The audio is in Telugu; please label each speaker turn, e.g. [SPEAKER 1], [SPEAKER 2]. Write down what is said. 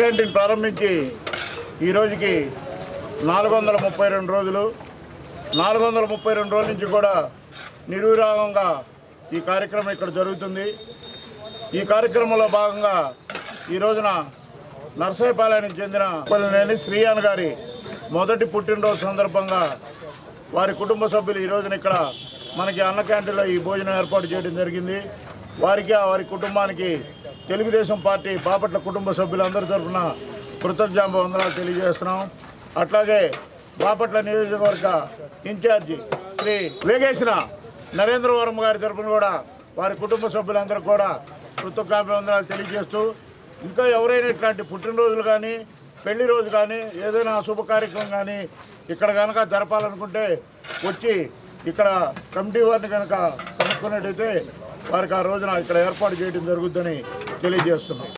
[SPEAKER 1] క్యాంటీన్ ప్రారంభించి ఈ రోజుకి 432 రోజులు. 432 రోజుల నుంచి కూడా నిర్విరామంగా ఈ కార్యక్రమం ఇక్కడ జరుగుతుంది. ఈ కార్యక్రమంలో భాగంగా ఈ రోజున నర్సాయిపాలెనికి చెందిన పల్లెనేని శ్రీయాన్ గారి మొదటి పుట్టినరోజు సందర్భంగా వారి కుటుంబ సభ్యులు ఈ రోజున ఇక్కడ మనకి అన్న క్యాంటీన్లో ఈ భోజనం ఏర్పాటు చేయడం జరిగింది. వారికి వారి కుటుంబానికి తెలుగుదేశం పార్టీ బాపట్ల కుటుంబ సభ్యులందరి తరఫున కృతజ్ఞతావందనాలు తెలియజేస్తున్నాం. అట్లాగే బాపట్ల నియోజకవర్గ ఇన్ఛార్జి శ్రీ వేగేసిన నరేంద్రవరం గారి తరఫున కూడా వారి కుటుంబ సభ్యులందరూ కూడా కృతజ్ఞతావందనాలు తెలియజేస్తూ, ఇంకా ఎవరైనా ఇట్లాంటి పుట్టినరోజులు కానీ పెళ్లి రోజు కానీ ఏదైనా శుభ కార్యక్రమం కానీ ఇక్కడ కనుక జరపాలనుకుంటే వచ్చి ఇక్కడ కమిటీ వారిని కనుక కనుక్కున్నట్టయితే వారికి ఆ రోజున ఇక్కడ ఏర్పాటు చేయడం జరుగుతుందని తెలియజేస్తున్నాం.